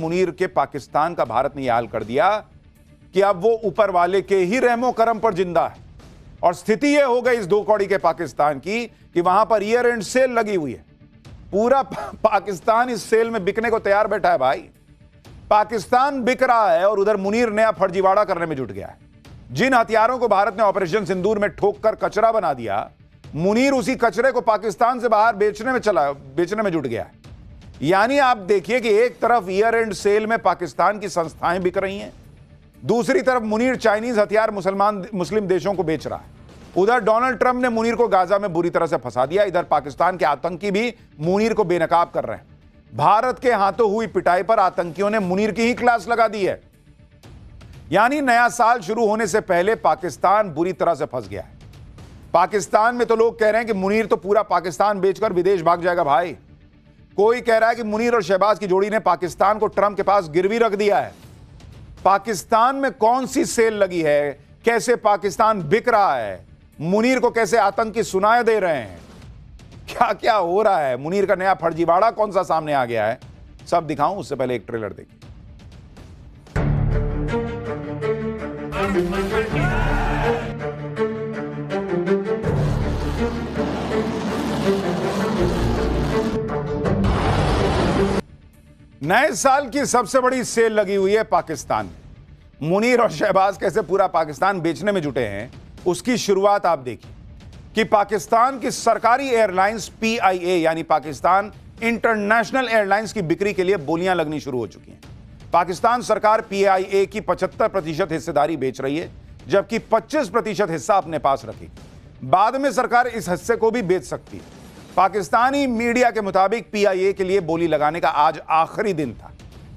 मुनीर के पाकिस्तान का भारत ने यह हाल कर दिया कि अब वो ऊपर वाले के ही रहमो करम पर जिंदा है। और स्थिति यह हो गई इस दो कौड़ी के पाकिस्तान की कि वहां पर ईयर एंड सेल लगी हुई है। पूरा पाकिस्तान इस सेल में बिकने को तैयार बैठा है भाई। पाकिस्तान बिक रहा है और उधर मुनीर नया फर्जीवाड़ा करने में जुट गया है। जिन हथियारों को भारत ने ऑपरेशन सिंदूर में ठोक कर कचरा बना दिया, मुनीर उसी कचरे को पाकिस्तान से बाहर बेचने में जुट गया है। यानी आप देखिए कि एक तरफ ईयर एंड सेल में पाकिस्तान की संस्थाएं बिक रही हैं, दूसरी तरफ मुनीर चाइनीज हथियार मुस्लिम देशों को बेच रहा है। उधर डोनाल्ड ट्रंप ने मुनीर को गाजा में बुरी तरह से फंसा दिया, इधर पाकिस्तान के आतंकी भी मुनीर को बेनकाब कर रहे हैं। भारत के हाथों हुई पिटाई पर आतंकियों ने मुनीर की ही क्लास लगा दी है। यानी नया साल शुरू होने से पहले पाकिस्तान बुरी तरह से फंस गया है। पाकिस्तान में तो लोग कह रहे हैं कि मुनीर तो पूरा पाकिस्तान बेचकर विदेश भाग जाएगा भाई। कोई कह रहा है कि मुनीर और शहबाज की जोड़ी ने पाकिस्तान को ट्रंप के पास गिरवी रख दिया है। पाकिस्तान में कौन सी सेल लगी है, कैसे पाकिस्तान बिक रहा है, मुनीर को कैसे आतंकी सुनाए दे रहे हैं, क्या क्या हो रहा है, मुनीर का नया फर्जीवाड़ा कौन सा सामने आ गया है, सब दिखाऊं उससे पहले एक ट्रेलर देखिए। नए साल की सबसे बड़ी सेल लगी हुई है पाकिस्तान में। मुनीर और शहबाज कैसे पूरा पाकिस्तान बेचने में जुटे हैं, उसकी शुरुआत आप देखिए कि पाकिस्तान की सरकारी एयरलाइंस पीआईए यानी पाकिस्तान इंटरनेशनल एयरलाइंस की बिक्री के लिए बोलियां लगनी शुरू हो चुकी हैं। पाकिस्तान सरकार पीआईए की 75% हिस्सेदारी बेच रही है, जबकि 25% हिस्सा अपने पास रखेगी। बाद में सरकार इस हिस्से को भी बेच सकती है। पाकिस्तानी मीडिया के मुताबिक पीआईए के लिए बोली लगाने का आज आखिरी दिन था।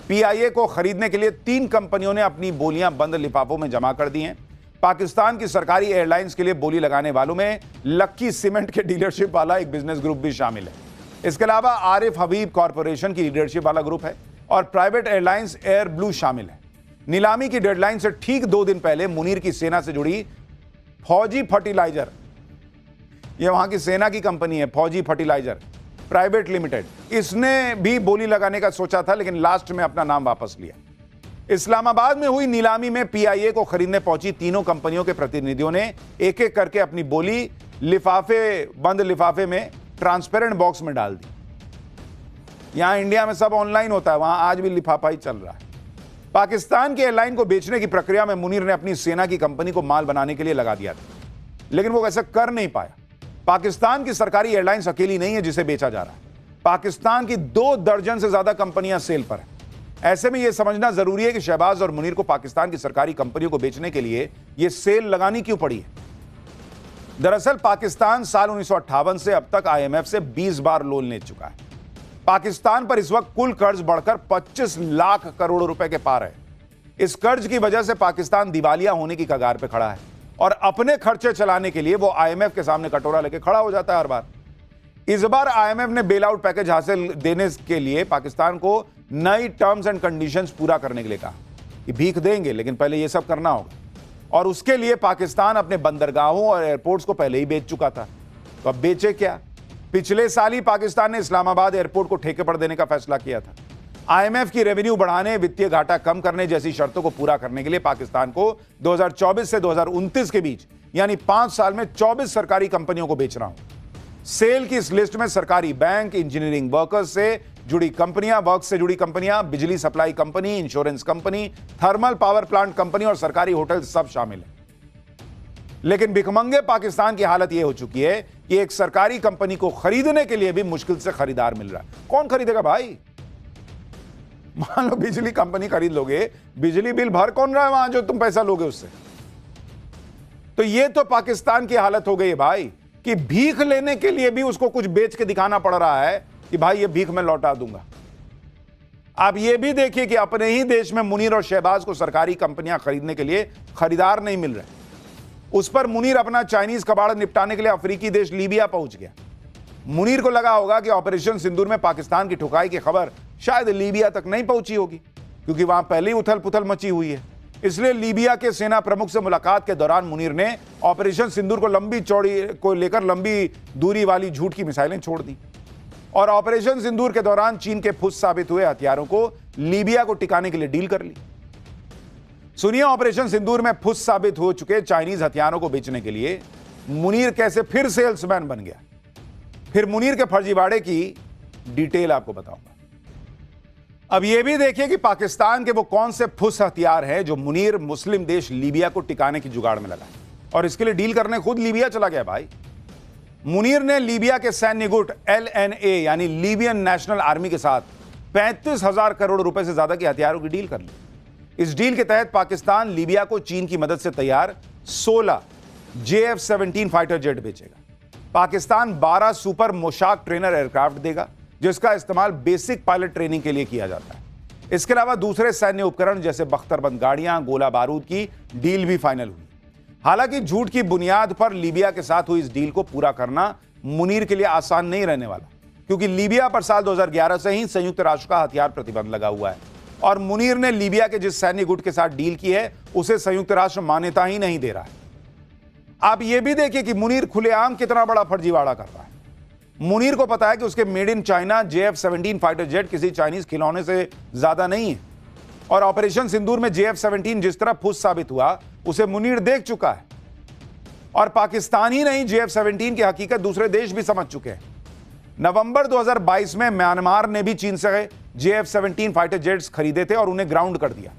पीआईए को खरीदने के लिए 3 कंपनियों ने अपनी बोलियां बंद लिफाफों में जमा कर दी हैं। पाकिस्तान की सरकारी एयरलाइंस के लिए बोली लगाने वालों में लक्की सीमेंट के डीलरशिप वाला एक बिजनेस ग्रुप भी शामिल है। इसके अलावा आरिफ हबीब कॉरपोरेशन की लीडरशिप वाला ग्रुप है और प्राइवेट एयरलाइंस एयर ब्लू शामिल है। नीलामी की डेडलाइन से ठीक 2 दिन पहले मुनीर की सेना से जुड़ी फौजी फर्टिलाइजर, यह वहां की सेना की कंपनी है फौजी फर्टिलाइजर प्राइवेट लिमिटेड, इसने भी बोली लगाने का सोचा था लेकिन लास्ट में अपना नाम वापस लिया। इस्लामाबाद में हुई नीलामी में पीआईए को खरीदने पहुंची तीनों कंपनियों के प्रतिनिधियों ने एक एक करके अपनी बोली बंद लिफाफे में ट्रांसपेरेंट बॉक्स में डाल दी। यहां इंडिया में सब ऑनलाइन होता है, वहां आज भी लिफाफा ही चल रहा है। पाकिस्तान की एयरलाइन को बेचने की प्रक्रिया में मुनीर ने अपनी सेना की कंपनी को माल बनाने के लिए लगा दिया था, लेकिन वो ऐसा कर नहीं पाया। पाकिस्तान की सरकारी एयरलाइंस अकेली नहीं है जिसे बेचा जा रहा है। पाकिस्तान की 2 दर्जन से ज्यादा कंपनियां सेल पर है। ऐसे में यह समझना जरूरी है कि शहबाज और मुनीर को पाकिस्तान की सरकारी कंपनियों को बेचने के लिए यह सेल लगानी क्यों पड़ी है। दरअसल पाकिस्तान साल 1958 से अब तक आईएमएफ से 20 बार लोन ले चुका है। पाकिस्तान पर इस वक्त कुल कर्ज बढ़कर 25 लाख करोड़ रुपए के पार है। इस कर्ज की वजह से पाकिस्तान दिवालिया होने की कगार पर खड़ा है और अपने खर्चे चलाने के लिए वो आईएमएफ के सामने कटोरा लेके खड़ा हो जाता है हर बार। इस बार आईएमएफ ने बेल आउट पैकेज हासिल देने के लिए पाकिस्तान को नई टर्म्स एंड कंडीशंस पूरा करने के लिए कहा कि भीख देंगे लेकिन पहले ये सब करना होगा, और उसके लिए पाकिस्तान अपने बंदरगाहों और एयरपोर्ट्स को पहले ही बेच चुका था। तो अब बेचे क्या? पिछले साल ही पाकिस्तान ने इस्लामाबाद एयरपोर्ट को ठेके पर देने का फैसला किया था। आईएमएफ की रेवेन्यू बढ़ाने, वित्तीय घाटा कम करने जैसी शर्तों को पूरा करने के लिए पाकिस्तान को 2024 से 2029 के बीच यानी 5 साल में 24 सरकारी कंपनियों को बेच रहा हूं। सेल की इस लिस्ट में सरकारी बैंक, इंजीनियरिंग वर्कर्स से जुड़ी कंपनियां, वर्क से जुड़ी कंपनियां, बिजली supply company, insurance company, thermal power plant company और सरकारी होटल सब शामिल है। लेकिन भिखमंगे पाकिस्तान की हालत यह हो चुकी है कि एक सरकारी कंपनी को खरीदने के लिए भी मुश्किल से खरीदार मिल रहा है। कौन खरीदेगा भाई? मान लो बिजली कंपनी खरीद लोगे, बिजली बिल भर कौन रहा है वहां जो तुम पैसा लोगे उससे? तो ये तो पाकिस्तान की हालत हो गई है भाई कि भीख लेने के लिए भी उसको कुछ बेच के दिखाना पड़ रहा है कि भाई ये भीख मैं लौटा दूंगा। आप ये भी देखिए कि अपने ही देश में मुनीर और शहबाज को सरकारी कंपनियां खरीदने के लिए खरीदार नहीं मिल रहे। उस पर मुनीर अपना चाइनीज कबाड़ निपटाने के लिए अफ्रीकी देश लीबिया पहुंच गया। मुनीर को लगा होगा कि ऑपरेशन सिंदूर में पाकिस्तान की ठुकाई की खबर शायद लीबिया तक नहीं पहुंची होगी, क्योंकि वहां पहले ही उथल पुथल मची हुई है। इसलिए लीबिया के सेना प्रमुख से मुलाकात के दौरान मुनीर ने ऑपरेशन सिंदूर को लेकर लंबी दूरी वाली झूठ की मिसाइलें छोड़ दी। और ऑपरेशन सिंदूर के दौरान चीन के फुस साबित हुए हथियारों को लीबिया को टिकाने के लिए डील कर ली। सुनिए, ऑपरेशन सिंदूर में फुस साबित हो चुके चाइनीज हथियारों को बेचने के लिए मुनीर कैसे फिर सेल्समैन बन गया। फिर मुनीर के फर्जीवाड़े की डिटेल आपको बताऊंगा। अब यह भी देखिए कि पाकिस्तान के वो कौन से फुस हथियार हैं जो मुनीर मुस्लिम देश लीबिया को टिकाने की जुगाड़ में लगा, और इसके लिए डील करने खुद लीबिया चला गया। भाई, मुनीर ने लीबिया के सैन्य गुट LNA यानी लीबियन नेशनल आर्मी के साथ 35,000 करोड़ रुपए से ज्यादा के हथियारों की डील कर ली। इस डील के तहत पाकिस्तान लीबिया को चीन की मदद से तैयार 16 JF-17 फाइटर जेट बेचेगा। पाकिस्तान 12 सुपर मोशाक ट्रेनर एयरक्राफ्ट देगा, जिसका इस्तेमाल बेसिक पायलट ट्रेनिंग के लिए किया जाता है। इसके अलावा दूसरे सैन्य उपकरण जैसे बख्तरबंद गाड़ियां, गोला बारूद की डील भी फाइनल हुई। हालांकि झूठ की बुनियाद पर लीबिया के साथ हुई इस डील को पूरा करना मुनीर के लिए आसान नहीं रहने वाला, क्योंकि लीबिया पर साल 2011 से ही संयुक्त राष्ट्र का हथियार प्रतिबंध लगा हुआ है, और मुनीर ने लीबिया के जिस सैन्य गुट के साथ डील की है उसे संयुक्त राष्ट्र मान्यता ही नहीं दे रहा है। आप यह भी देखिए कि मुनीर खुलेआम कितना बड़ा फर्जीवाड़ा कर रहा है। मुनीर को पता है कि उसके made in China JF-17 fighter jet किसी चाइनीज खिलौने से ज्यादा नहीं है, और ऑपरेशन सिंदूर में JF-17 जिस तरह फुस साबित हुआ उसे मुनीर देख चुका है, और पाकिस्तान ही नहीं JF-17 की हकीकत दूसरे देश भी समझ चुके हैं। नवंबर 2022 में म्यांमार ने भी चीन से JF-17 फाइटर जेट्स खरीदे थे और उन्हें ग्राउंड कर दिया।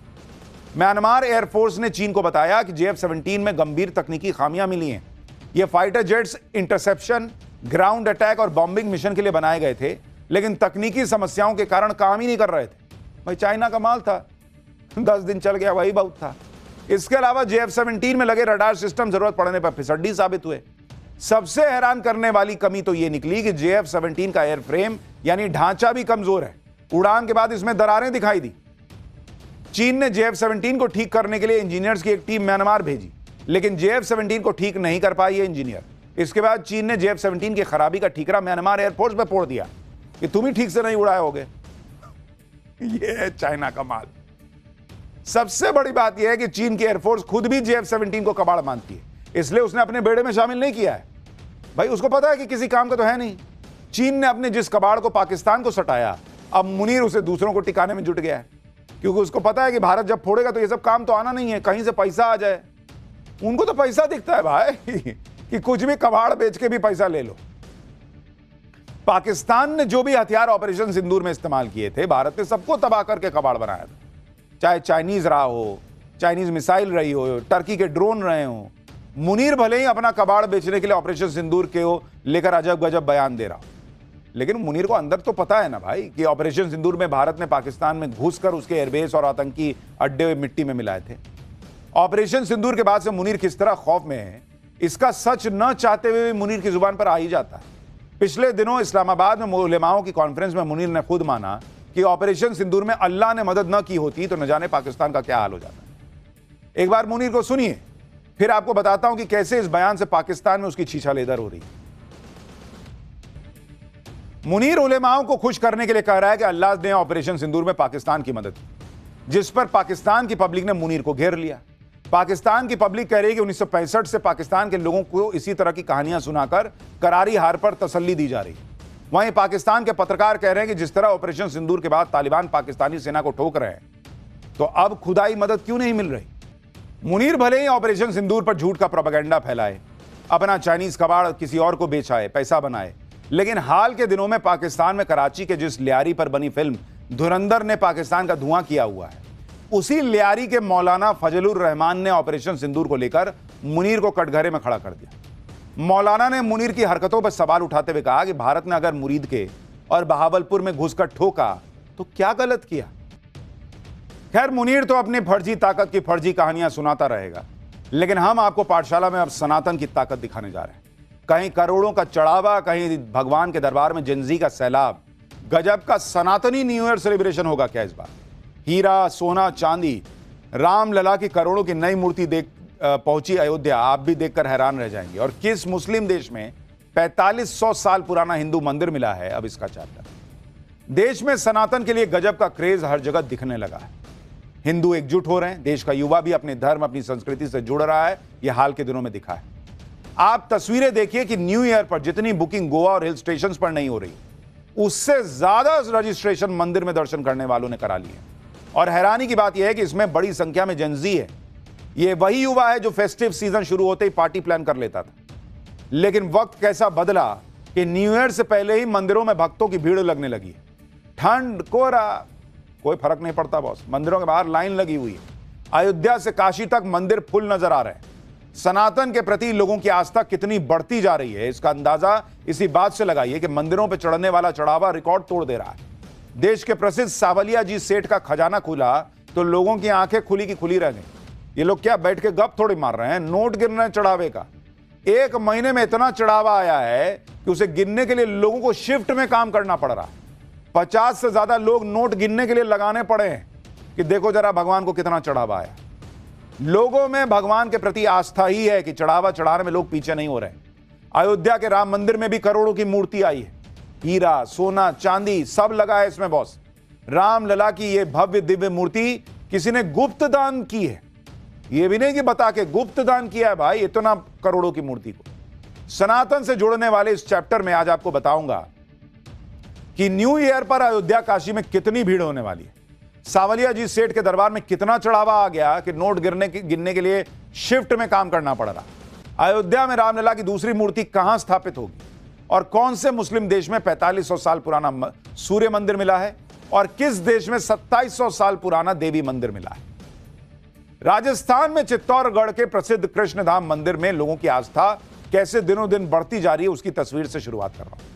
म्यांमार एयरफोर्स ने चीन को बताया कि JF-17 में गंभीर तकनीकी खामियां मिली हैं। ये fighter jets interception, ground attack और बॉम्बिंग मिशन के लिए बनाए गए थे, लेकिन तकनीकी समस्याओं के कारण काम ही नहीं कर रहे थे। भाई, चाइना का माल था, 10 दिन चल गया, वही बहुत था। इसके अलावा JF-17 में लगे रडार सिस्टम जरूरत पड़ने पर फिसड्डी साबित हुए। सबसे हैरान करने वाली कमी तो यह निकली कि JF-17 का एयरफ्रेम यानी ढांचा भी कमजोर है। उड़ान के बाद इसमें दरारें दिखाई दी। चीन ने JF-17 को ठीक करने के लिए इंजीनियर्स की एक टीम म्यांमार भेजी, लेकिन JF-17 को ठीक नहीं कर पाई ये इंजीनियर। इसके बाद चीन ने JF-17 की खराबी का ठीकरा म्यांमार एयरफोर्स पे फोड़ दिया कि तुम ही ठीक से नहीं उड़ाए होगे। ये है चाइना का माल। सबसे बड़ी बात यह है कि चीन की एयरफोर्स खुद भी JF-17 को कबाड़ मानती है, इसलिए उसने अपने बेड़े में शामिल नहीं किया है। भाई, उसको पता है कि किसी काम का तो है नहीं। चीन ने अपने जिस कबाड़ को पाकिस्तान को सटाया, अब मुनीर उसे दूसरों को टिकाने में जुट गया है, क्योंकि उसको पता है कि भारत जब फोड़ेगा तो ये सब काम तो आना नहीं है, कहीं से पैसा आ जाए। उनको तो पैसा दिखता है भाई कि कुछ भी कबाड़ बेच के भी पैसा ले लो। पाकिस्तान ने जो भी हथियार ऑपरेशन सिंदूर में इस्तेमाल किए थे, भारत ने सबको तबाह करके कबाड़ बनाया था। चाहे चाइनीज रहा हो, चाइनीज मिसाइल रही हो, टर्की के ड्रोन रहे हो। मुनीर भले ही अपना कबाड़ बेचने के लिए ऑपरेशन सिंदूर के लेकर अजब गजब बयान दे रहा हो, लेकिन मुनीर को अंदर तो पता है ना भाई कि ऑपरेशन सिंदूर में भारत ने पाकिस्तान में घुसकर उसके एयरबेस और आतंकी अड्डे मिट्टी में मिलाए थे। ऑपरेशन सिंदूर के बाद से मुनीर किस तरह खौफ में है, इसका सच न चाहते हुए भी मुनीर की जुबान पर आ ही जाता है। पिछले दिनों इस्लामाबाद में उलेमाओं की कॉन्फ्रेंस में मुनीर ने खुद माना कि ऑपरेशन सिंदूर में अल्लाह ने मदद न की होती तो न जाने पाकिस्तान का क्या हाल हो जाता। एक बार मुनीर को सुनिए, फिर आपको बताता हूं कि कैसे इस बयान से पाकिस्तान में उसकी छीछा लेदर हो रही है। मुनीर उलेमाओं को खुश करने के लिए कह रहा है कि अल्लाह ने ऑपरेशन सिंदूर में पाकिस्तान की मदद की, जिस पर पाकिस्तान की पब्लिक ने मुनीर को घेर लिया। पाकिस्तान की पब्लिक कह रही है कि 1965 से पाकिस्तान के लोगों को इसी तरह की कहानियां सुनाकर करारी हार पर तसल्ली दी जा रही है। वहीं पाकिस्तान के पत्रकार कह रहे हैं कि जिस तरह ऑपरेशन सिंदूर के बाद तालिबान पाकिस्तानी सेना को ठोक रहे हैं, तो अब खुदाई मदद क्यों नहीं मिल रही। मुनीर भले ही ऑपरेशन सिंदूर पर झूठ का प्रोपेगेंडा फैलाए, अपना चाइनीज कबाड़ किसी और को बेचाए, पैसा बनाए, लेकिन हाल के दिनों में पाकिस्तान में कराची के जिस लियारी पर बनी फिल्म धुरंधर ने पाकिस्तान का धुआं किया हुआ है, उसी लियारी के मौलाना फजलुर रहमान ने ऑपरेशन सिंदूर को लेकर मुनीर को कटघरे में खड़ा कर दिया। मौलाना ने मुनीर की हरकतों पर सवाल उठाते हुए कहा कि भारत ने अगर मुरीद के और बहावलपुर में घुसकर ठोका तो क्या गलत किया। खैर, मुनीर तो अपनी फर्जी ताकत की फर्जी कहानियां सुनाता रहेगा, लेकिन हम आपको पाठशाला में अब सनातन की ताकत दिखाने जा रहे हैं। कहीं करोड़ों का चढ़ावा, कहीं भगवान के दरबार में जिंदगी का सैलाब। गजब का सनातनी न्यू ईयर सेलिब्रेशन होगा क्या इस बार। हीरा, सोना, चांदी, राम लला की करोड़ों की नई मूर्ति देख पहुंची अयोध्या। आप भी देखकर हैरान रह जाएंगे। और किस मुस्लिम देश में 4500 साल पुराना हिंदू मंदिर मिला है, अब इसका चैप्टर। देश में सनातन के लिए गजब का क्रेज हर जगह दिखने लगा है। हिंदू एकजुट हो रहे हैं, देश का युवा भी अपने धर्म, अपनी संस्कृति से जुड़ रहा है। यह हाल के दिनों में दिखा है। आप तस्वीरें देखिए कि न्यू ईयर पर जितनी बुकिंग गोवा और हिल स्टेशंस पर नहीं हो रही, उससे ज्यादा रजिस्ट्रेशन मंदिर में दर्शन करने वालों ने करा लिए। और हैरानी की बात यह है कि इसमें बड़ी संख्या में जेनजी है। यह वही युवा है जो फेस्टिव सीजन शुरू होते ही पार्टी प्लान कर लेता था, लेकिन वक्त कैसा बदला कि न्यू ईयर से पहले ही मंदिरों में भक्तों की भीड़ लगने लगी। ठंड कोहरा कोई फर्क नहीं पड़ता बॉस, मंदिरों के बाहर लाइन लगी हुई है। अयोध्या से काशी तक मंदिर फुल नजर आ रहे हैं। सनातन के प्रति लोगों की आस्था कितनी बढ़ती जा रही है, इसका अंदाजा इसी बात से लगाइए कि मंदिरों पर चढ़ने वाला चढ़ावा रिकॉर्ड तोड़ दे रहा है। देश के प्रसिद्ध सावलिया जी सेठ का खजाना खुला तो लोगों की आंखें खुली की खुली रह गई। ये लोग क्या बैठ के गप थोड़ी मार रहे हैं, नोट गिन रहे हैं चढ़ावे का। एक महीने में इतना चढ़ावा आया है कि उसे गिनने के लिए लोगों को शिफ्ट में काम करना पड़ रहा है। 50 से ज्यादा लोग नोट गिनने के लिए लगाने पड़े हैं कि देखो जरा भगवान को कितना चढ़ावा आया। लोगों में भगवान के प्रति आस्था ही है कि चढ़ावा चढ़ाने में लोग पीछे नहीं हो रहे। अयोध्या के राम मंदिर में भी करोड़ों की मूर्ति आई है। हीरा, सोना, चांदी सब लगा है इसमें बॉस। रामलला की यह भव्य दिव्य मूर्ति किसी ने गुप्त दान की है, यह भी नहीं कि बता के, गुप्त दान किया है भाई इतना करोड़ों की मूर्ति को। सनातन से जुड़ने वाले इस चैप्टर में आज आपको बताऊंगा कि न्यू ईयर पर अयोध्या काशी में कितनी भीड़ होने वाली है। सावलिया जी सेठ के दरबार में कितना चढ़ावा आ गया कि नोट गिनने के लिए शिफ्ट में काम करना पड़ रहा। अयोध्या में रामलला की दूसरी मूर्ति कहां स्थापित होगी और कौन से मुस्लिम देश में 4500 साल पुराना सूर्य मंदिर मिला है और किस देश में 2700 साल पुराना देवी मंदिर मिला है। राजस्थान में चित्तौड़गढ़ के प्रसिद्ध कृष्णधाम मंदिर में लोगों की आस्था कैसे दिनों दिन बढ़ती जा रही है उसकी तस्वीर से शुरुआत कर रहा हूं।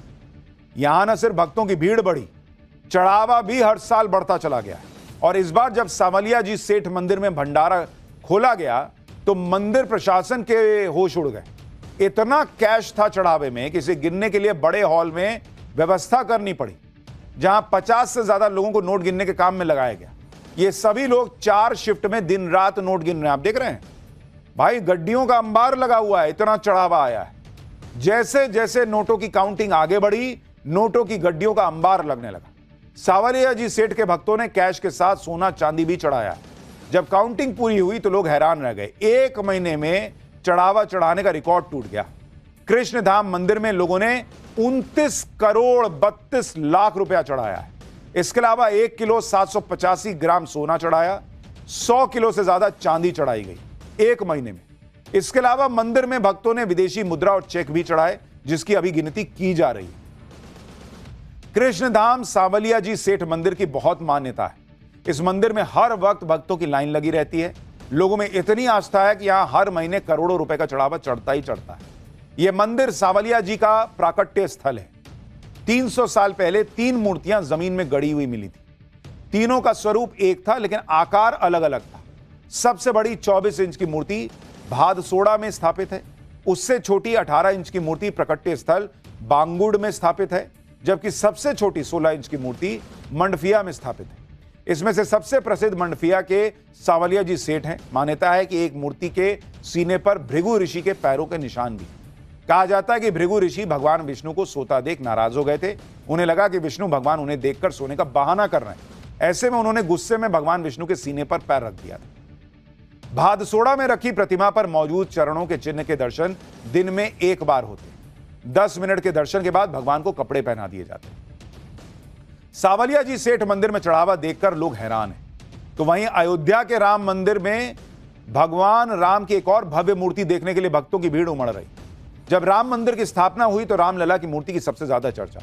यहां न सिर्फ भक्तों की भीड़ बढ़ी, चढ़ावा भी हर साल बढ़ता चला गया। और इस बार जब सावलिया जी सेठ मंदिर में भंडारा खोला गया तो मंदिर प्रशासन के होश उड़ गए। इतना कैश था चढ़ावे में कि इसे गिनने के लिए बड़े हॉल में व्यवस्था करनी पड़ी, जहां 50 से ज्यादा लोगों को नोट गिनने के काम में लगाया गया। ये सभी लोग 4 शिफ्ट में दिन रात नोट गिन रहे हैं। आप देख रहे हैं भाई, गड्डियों का अंबार लगा हुआ है, इतना चढ़ावा आया है। जैसे जैसे नोटों की काउंटिंग आगे बढ़ी, नोटों की गड्डियों का अंबार लगने लगा। सावलिया जी सेठ के भक्तों ने कैश के साथ सोना चांदी भी चढ़ाया। जब काउंटिंग पूरी हुई तो लोग हैरान रह गए। एक महीने में चढ़ावा चढ़ाने का रिकॉर्ड टूट गया। कृष्णधाम मंदिर में लोगों ने 29 करोड़ 32 लाख रुपया चढ़ाया है। इसके अलावा 1 किलो 785 ग्राम सोना चढ़ाया, 100 किलो से ज्यादा चांदी चढ़ाई गई एक महीने में। इसके अलावा मंदिर में भक्तों ने विदेशी मुद्रा और चेक भी चढ़ाए, जिसकी अभी गिनती की जा रही है। कृष्णधाम सावलिया जी सेठ मंदिर की बहुत मान्यता है। इस मंदिर में हर वक्त भक्तों की लाइन लगी रहती है। लोगों में इतनी आस्था है कि यहां हर महीने करोड़ों रुपए का चढ़ावा चढ़ता ही चढ़ता है। यह मंदिर सावलिया जी का प्राकट्य स्थल है। 300 साल पहले 3 मूर्तियां जमीन में गड़ी हुई मिली थी। तीनों का स्वरूप एक था लेकिन आकार अलग अलग था। सबसे बड़ी 24 इंच की मूर्ति भादसोड़ा में स्थापित है। उससे छोटी 18 इंच की मूर्ति प्राकट्य स्थल बांगुड़ में स्थापित है, जबकि सबसे छोटी 16 इंच की मूर्ति मंडफिया में स्थापित है। इसमें से सबसे प्रसिद्ध मंडफिया के सावलिया जी सेठ हैं। मान्यता है कि एक मूर्ति के सीने पर भृगु ऋषि के पैरों के निशान भी। कहा जाता है कि भृगु ऋषि भगवान विष्णु को सोता देख नाराज हो गए थे। उन्हें लगा कि विष्णु भगवान उन्हें देखकर सोने का बहाना कर रहे हैं। ऐसे में उन्होंने गुस्से में भगवान विष्णु के सीने पर पैर रख दिया था। भादसोड़ा में रखी प्रतिमा पर मौजूद चरणों के चिन्ह के दर्शन दिन में एक बार होते। 10 मिनट के दर्शन के बाद भगवान को कपड़े पहना दिए जाते। सावलिया जी सेठ मंदिर में चढ़ावा देखकर लोग हैरान हैं। तो वहीं अयोध्या के राम मंदिर में भगवान राम की एक और भव्य मूर्ति देखने के लिए भक्तों की भीड़ उमड़ रही। जब राम मंदिर की स्थापना हुई तो रामलला की मूर्ति की सबसे ज्यादा चर्चा।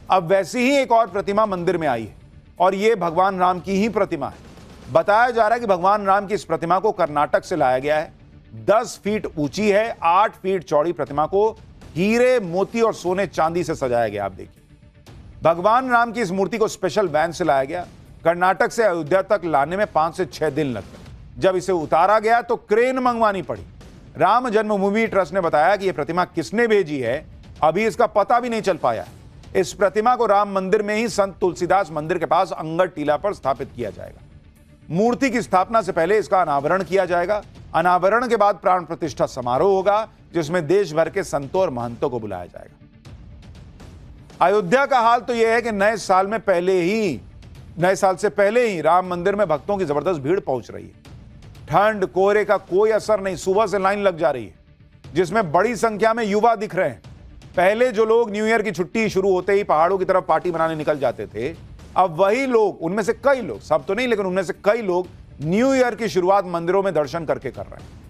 अब वैसी ही एक और प्रतिमा मंदिर में आई है और यह भगवान राम की ही प्रतिमा है। बताया जा रहा है कि भगवान राम की इस प्रतिमा को कर्नाटक से लाया गया है। 10 फीट ऊंची है, 8 फीट चौड़ी प्रतिमा को हीरे, मोती और सोने चांदी से सजाया गया। आप देखिए, भगवान राम की इस मूर्ति को स्पेशल वैन से लाया गया। कर्नाटक से अयोध्या तक लाने में 5 से 6 दिन लगते। जब इसे उतारा गया तो क्रेन मंगवानी पड़ी। राम जन्मभूमि ट्रस्ट ने बताया कि यह प्रतिमा किसने भेजी है अभी इसका पता भी नहीं चल पाया। इस प्रतिमा को राम मंदिर में ही संत तुलसीदास मंदिर के पास अंगद टीला पर स्थापित किया जाएगा। मूर्ति की स्थापना से पहले इसका अनावरण किया जाएगा। अनावरण के बाद प्राण प्रतिष्ठा समारोह होगा, जिसमें देश भर के संतों और महंतों को बुलाया जाएगा। अयोध्या का हाल तो यह है कि नए साल से पहले ही राम मंदिर में भक्तों की जबरदस्त भीड़ पहुंच रही है। ठंड कोहरे का कोई असर नहीं, सुबह से लाइन लग जा रही है, जिसमें बड़ी संख्या में युवा दिख रहे हैं। पहले जो लोग न्यू ईयर की छुट्टी शुरू होते ही पहाड़ों की तरफ पार्टी मनाने निकल जाते थे, अब वही लोग, उनमें से कई लोग, सब तो नहीं लेकिन उनमें से कई लोग न्यू ईयर की शुरुआत मंदिरों में दर्शन करके कर रहे हैं।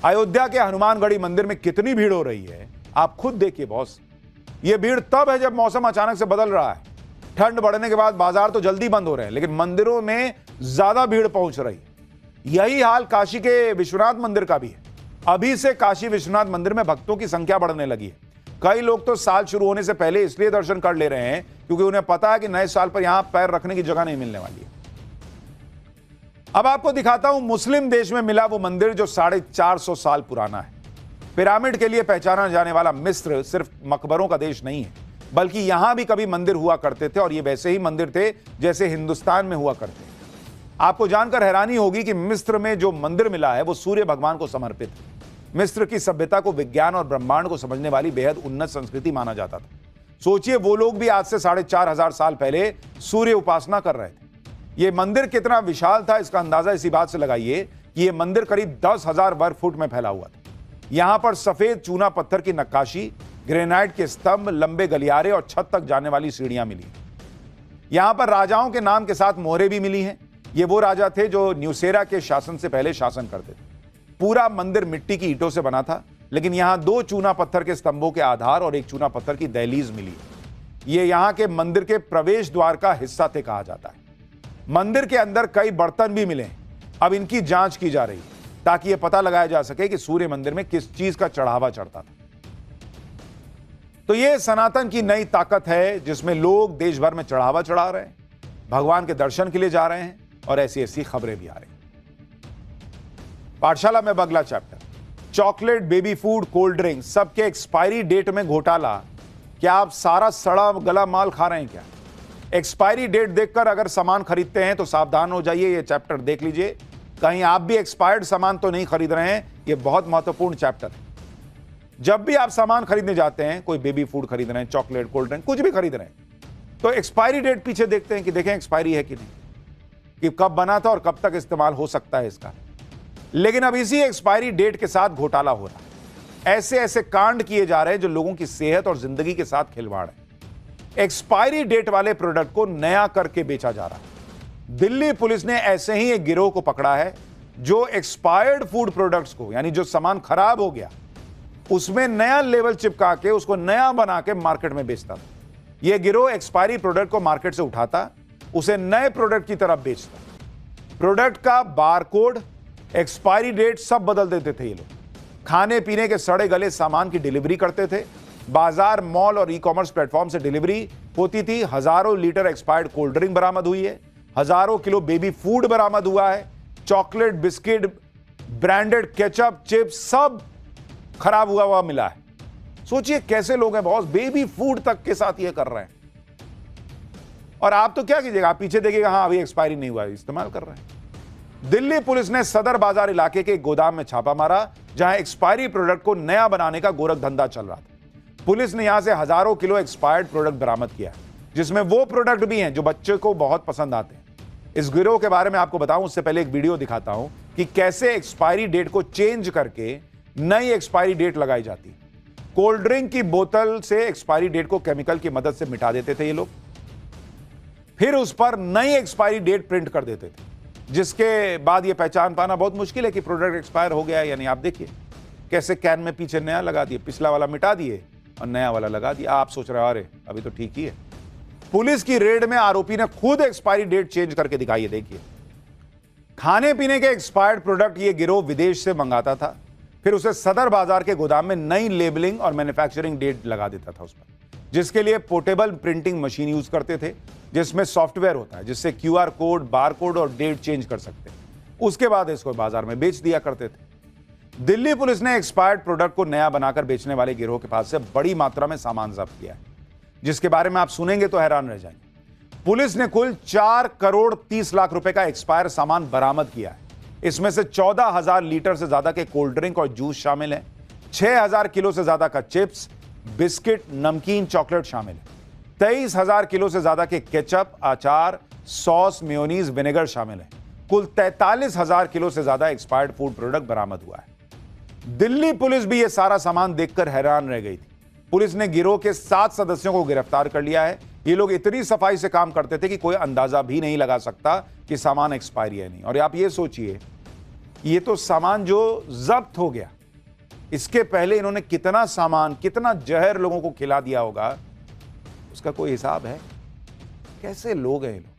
अयोध्या के हनुमानगढ़ी मंदिर में कितनी भीड़ हो रही है आप खुद देखिए बॉस। ये भीड़ तब है जब मौसम अचानक से बदल रहा है। ठंड बढ़ने के बाद बाजार तो जल्दी बंद हो रहे हैं, लेकिन मंदिरों में ज्यादा भीड़ पहुंच रही है। यही हाल काशी के विश्वनाथ मंदिर का भी है। अभी से काशी विश्वनाथ मंदिर में भक्तों की संख्या बढ़ने लगी है। कई लोग तो साल शुरू होने से पहले इसलिए दर्शन कर ले रहे हैं क्योंकि उन्हें पता है कि नए साल पर यहां पैर रखने की जगह नहीं मिलने वाली है। अब आपको दिखाता हूं मुस्लिम देश में मिला वो मंदिर जो 450 साल पुराना है। पिरामिड के लिए पहचाना जाने वाला मिस्र सिर्फ मकबरों का देश नहीं है, बल्कि यहां भी कभी मंदिर हुआ करते थे और ये वैसे ही मंदिर थे जैसे हिंदुस्तान में हुआ करते हैं। आपको जानकर हैरानी होगी कि मिस्र में जो मंदिर मिला है वो सूर्य भगवान को समर्पित है। मिस्र की सभ्यता को विज्ञान और ब्रह्मांड को समझने वाली बेहद उन्नत संस्कृति माना जाता था। सोचिए वो लोग भी आज से 4,500 साल पहले सूर्य उपासना कर रहे थे। ये मंदिर कितना विशाल था इसका अंदाजा इसी बात से लगाइए कि ये मंदिर करीब 10,000 वर्ग फुट में फैला हुआ था। यहां पर सफेद चूना पत्थर की नक्काशी, ग्रेनाइट के स्तंभ, लंबे गलियारे और छत तक जाने वाली सीढ़ियां मिली। यहां पर राजाओं के नाम के साथ मोहरें भी मिली हैं। ये वो राजा थे जो न्यूसेरा के शासन से पहले शासन करते थे। पूरा मंदिर मिट्टी की ईंटों से बना था, लेकिन यहां 2 चूना पत्थर के स्तंभों के आधार और 1 चूना पत्थर की दहलीज मिली है। ये यहां के मंदिर के प्रवेश द्वार का हिस्सा थे कहा जाता है। मंदिर के अंदर कई बर्तन भी मिले। अब इनकी जांच की जा रही है ताकि यह पता लगाया जा सके कि सूर्य मंदिर में किस चीज का चढ़ावा चढ़ता था। तो यह सनातन की नई ताकत है जिसमें लोग देश भर में चढ़ावा चढ़ा रहे हैं, भगवान के दर्शन के लिए जा रहे हैं और ऐसी ऐसी खबरें भी आ रही हैं। पाठशाला में अगला chapter, chocolate, baby food, cold drink सबके एक्सपायरी डेट में घोटाला। क्या आप सारा सड़ा गला माल खा रहे हैं क्या? एक्सपायरी डेट देखकर अगर सामान खरीदते हैं तो सावधान हो जाइए। ये चैप्टर देख लीजिए, कहीं आप भी एक्सपायर्ड सामान तो नहीं खरीद रहे हैं। ये बहुत महत्वपूर्ण चैप्टर है। जब भी आप सामान खरीदने जाते हैं, कोई बेबी फूड खरीद रहे हैं, चॉकलेट, कोल्ड ड्रिंक, कुछ भी खरीद रहे हैं, तो एक्सपायरी डेट पीछे देखते हैं कि देखें एक्सपायरी है कि नहीं, कि कब बना था और कब तक इस्तेमाल हो सकता है इसका। लेकिन अब इसी एक्सपायरी डेट के साथ घोटाला हो रहा है। ऐसे ऐसे कांड किए जा रहे हैं जो लोगों की सेहत और जिंदगी के साथ खिलवाड़ है। एक्सपायरी डेट वाले प्रोडक्ट को नया करके बेचा जा रहा है। दिल्ली पुलिस ने ऐसे ही एक गिरोह को पकड़ा है जो एक्सपायर्ड फूड प्रोडक्ट्स को, यानी जो सामान खराब हो गया उसमें नया लेबल चिपका के उसको नया बना के मार्केट में बेचता था। यह गिरोह एक्सपायरी प्रोडक्ट को मार्केट से उठाता, उसे नए प्रोडक्ट की तरफ बेचता। प्रोडक्ट का बारकोड, एक्सपायरी डेट सब बदल देते थे ये लोग। खाने पीने के सड़े गले सामान की डिलीवरी करते थे। बाजार, मॉल और ई-कॉमर्स प्लेटफॉर्म से डिलीवरी होती थी। हजारों लीटर एक्सपायर्ड कोल्ड ड्रिंक बरामद हुई है, हजारों किलो बेबी फूड बरामद हुआ है। Chocolate, biscuit, branded ketchup, chips सब खराब हुआ मिला है। सोचिए कैसे लोग हैं बॉस, बेबी फूड तक के साथ ये कर रहे हैं। और आप तो क्या कीजिएगा, आप पीछे देखिएगा, हाँ अभी एक्सपायरी नहीं हुआ, इस्तेमाल कर रहे हैं। दिल्ली पुलिस ने सदर बाजार इलाके के गोदाम में छापा मारा जहां एक्सपायरी प्रोडक्ट को नया बनाने का गोरख धंधा चल रहा था। पुलिस ने यहां से हजारों किलो एक्सपायर्ड प्रोडक्ट बरामद किया, जिसमें वो प्रोडक्ट भी हैं जो बच्चे को बहुत पसंद आते हैं। इस गिरोह के बारे में आपको बताऊं उससे पहले एक वीडियो दिखाता हूं कि कैसे एक्सपायरी डेट को चेंज करके नई एक्सपायरी डेट लगाई जाती है। कोल्ड ड्रिंक की बोतल से एक्सपायरी डेट को केमिकल की मदद से मिटा देते थे ये लोग, फिर उस पर नई एक्सपायरी डेट प्रिंट कर देते थे, जिसके बाद ये पहचान पाना बहुत मुश्किल है कि प्रोडक्ट एक्सपायर हो गया है या नहीं। आप देखिए कैसे कैन में पीछे नया लगा दिए, पिछला वाला मिटा दिए और नया वाला लगा दिया। आप सोच रहे हो अरे अभी तो ठीक ही है। पुलिस की रेड में आरोपी ने खुद एक्सपायरी डेट चेंज करके दिखाई है। देखिए, खाने पीने के एक्सपायर्ड प्रोडक्ट ये गिरोह विदेश से मंगाता था, फिर उसे सदर बाजार के गोदाम में नई लेबलिंग और मैन्युफैक्चरिंग डेट लगा देता था उस पर, जिसके लिए पोर्टेबल प्रिंटिंग मशीन यूज करते थे, जिसमें सॉफ्टवेयर होता है जिससे क्यूआर कोड, बारकोड और डेट चेंज कर सकते हैं। उसके बाद इसको बाजार में बेच दिया करते थे। दिल्ली पुलिस ने एक्सपायर्ड प्रोडक्ट को नया बनाकर बेचने वाले गिरोह के पास से बड़ी मात्रा में सामान जब्त किया है, जिसके बारे में आप सुनेंगे तो हैरान रह जाएंगे। पुलिस ने कुल 4 करोड़ 30 लाख रुपए का एक्सपायर सामान बरामद किया है। इसमें से 14,000 लीटर से ज्यादा के कोल्ड ड्रिंक और जूस शामिल हैं। 6,000 किलो से ज्यादा का चिप्स, बिस्किट, नमकीन, चॉकलेट शामिल है। 23,000 किलो से ज्यादा के केचप, अचार, सॉस, मेयोनीज, विनेगर शामिल है। कुल 43,000 किलो से ज्यादा एक्सपायर्ड फूड प्रोडक्ट बरामद हुआ है। दिल्ली पुलिस भी यह सारा सामान देखकर हैरान रह गई थी। पुलिस ने गिरोह के 7 सदस्यों को गिरफ्तार कर लिया है। ये लोग इतनी सफाई से काम करते थे कि कोई अंदाजा भी नहीं लगा सकता कि सामान एक्सपायरी है नहीं। और आप ये सोचिए, ये तो सामान जो जब्त हो गया, इसके पहले इन्होंने कितना सामान, कितना जहर लोगों को खिला दिया होगा, उसका कोई हिसाब है? कैसे लोग हैं ये लोग?